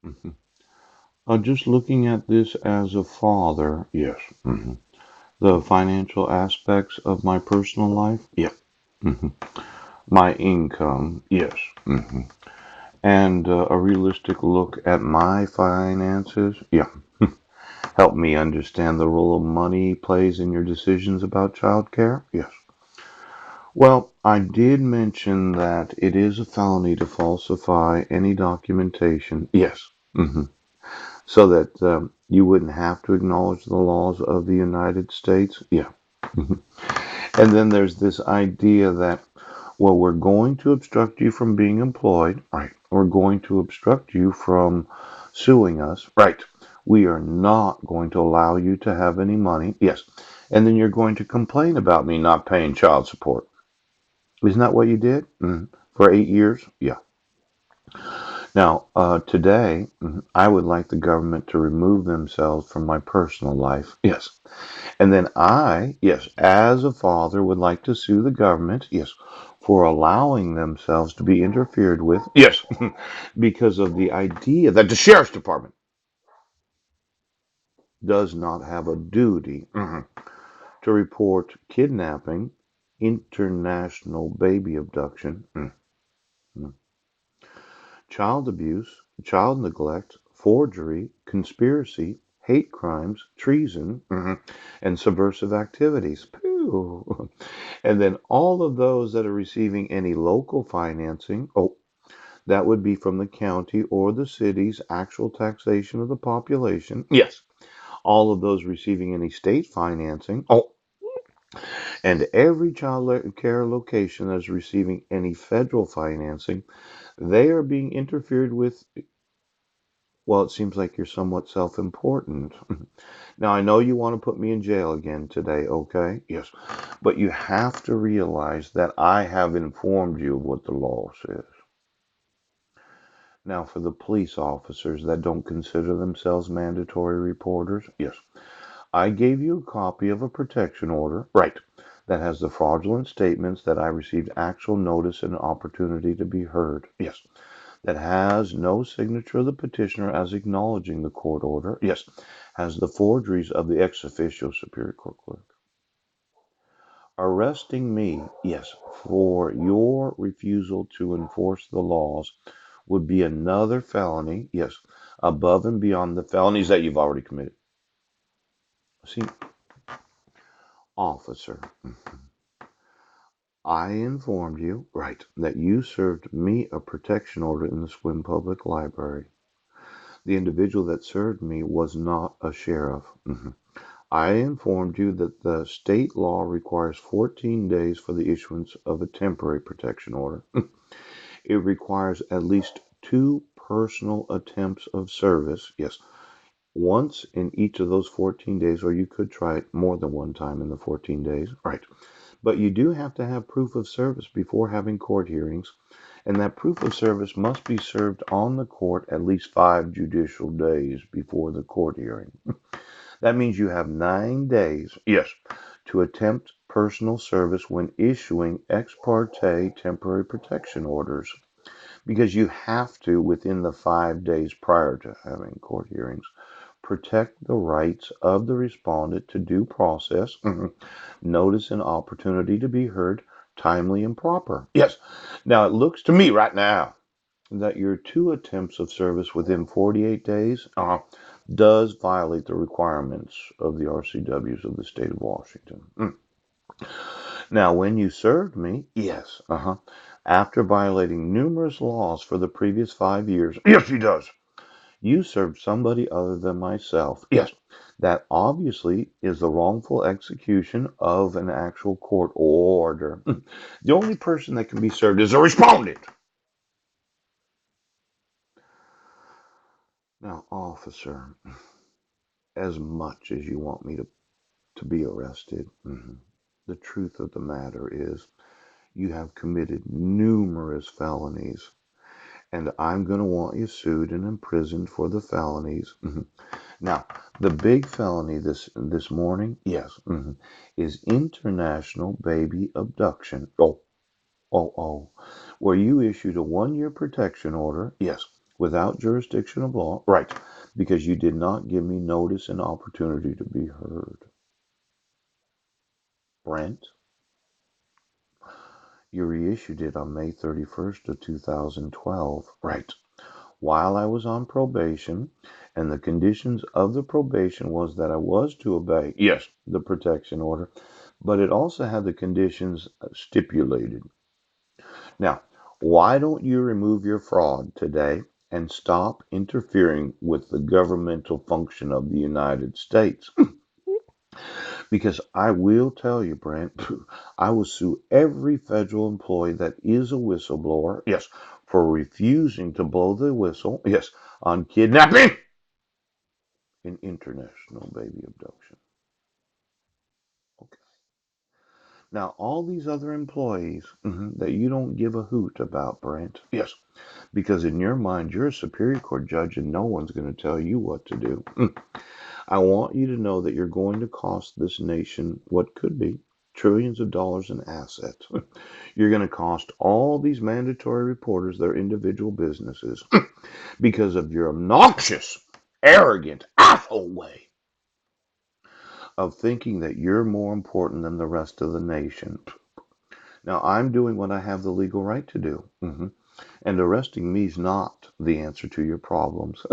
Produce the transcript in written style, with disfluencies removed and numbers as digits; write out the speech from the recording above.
Mhm. Just looking at this as a father, yes. The financial aspects of my personal life, yeah. hmm My income, yes. hmm And a realistic look at my finances, yeah. Help me understand the role of money plays in your decisions about childcare, yes. Well, I did mention that it is a felony to falsify any documentation, yes. So that you wouldn't have to acknowledge the laws of the United States, yeah. And then there's this idea that, well, we're going to obstruct you from being employed, right? We're going to obstruct you from suing us, right? We are not going to allow you to have any money, yes. And then you're going to complain about me not paying child support. Isn't that what you did? For 8 years? Yeah. Now, today, I would like the government to remove themselves from my personal life. Yes. And then I, yes, as a father, would like to sue the government, yes, for allowing themselves to be interfered with, yes, because of the idea that the sheriff's department does not have a duty to report kidnapping, international baby abduction, mm, child abuse, child neglect, forgery, conspiracy, hate crimes, treason, and subversive activities. Phew. And then all of those that are receiving any local financing, oh, that would be from the county or the city's actual taxation of the population. Yes. All of those receiving any state financing. Oh, and every child care location that is receiving any federal financing, they are being interfered with. Well, it seems like you're somewhat self-important. Now, I know you want to put me in jail again today, okay? Yes. But you have to realize that I have informed you of what the law says. Now, for the police officers that don't consider themselves mandatory reporters, yes, I gave you a copy of a protection order, right, that has the fraudulent statements that I received actual notice and opportunity to be heard. Yes. That has no signature of the petitioner as acknowledging the court order. Yes. Has the forgeries of the ex officio Superior Court clerk. Arresting me, yes, for your refusal to enforce the laws would be another felony, yes, above and beyond the felonies that you've already committed. See, officer, I informed you, right, that you served me a protection order in the Swim Public Library. The individual that served me was not a sheriff. I informed you that the state law requires 14 days for the issuance of a temporary protection order. It requires at least two personal attempts of service. Yes, once in each of those 14 days, or you could try it more than one time in the 14 days. Right. But you do have to have proof of service before having court hearings, and that proof of service must be served on the court at least 5 judicial days before the court hearing. That means you have 9 days, yes, to attempt personal service when issuing ex parte temporary protection orders, because you have to, within the 5 days prior to having court hearings, protect the rights of the respondent to due process, notice and opportunity to be heard, timely and proper. Yes. Now, it looks to me right now that your two attempts of service within 48 days does violate the requirements of the RCWs of the state of Washington. Now, when you served me, yes, after violating numerous laws for the previous 5 years, yes, he does. You served somebody other than myself. Yes, that obviously is the wrongful execution of an actual court order. The only person that can be served is a respondent. Now, officer, as much as you want me to be arrested, the truth of the matter is you have committed numerous felonies, and I'm going to want you sued and imprisoned for the felonies. Now, the big felony this morning, yes, is international baby abduction. Oh, where you issued a 1 year protection order, yes, without jurisdiction of law. Right. Because you did not give me notice and opportunity to be heard. Brent, you reissued it on May 31st of 2012. Right. While I was on probation, and the conditions of the probation was that I was to obey, yes, the protection order, but it also had the conditions stipulated. Now, why don't you remove your fraud today and stop interfering with the governmental function of the United States? Because I will tell you, Brent, I will sue every federal employee that is a whistleblower, yes, for refusing to blow the whistle, yes, on kidnapping and international baby abduction. Okay. Now, all these other employees that you don't give a hoot about, Brent, yes, because in your mind, you're a Superior Court judge and no one's going to tell you what to do. I want you to know that you're going to cost this nation what could be trillions of dollars in assets. You're going to cost all these mandatory reporters their individual businesses because of your obnoxious, arrogant, asshole way of thinking that you're more important than the rest of the nation. Now, I'm doing what I have the legal right to do. And arresting me is not the answer to your problems.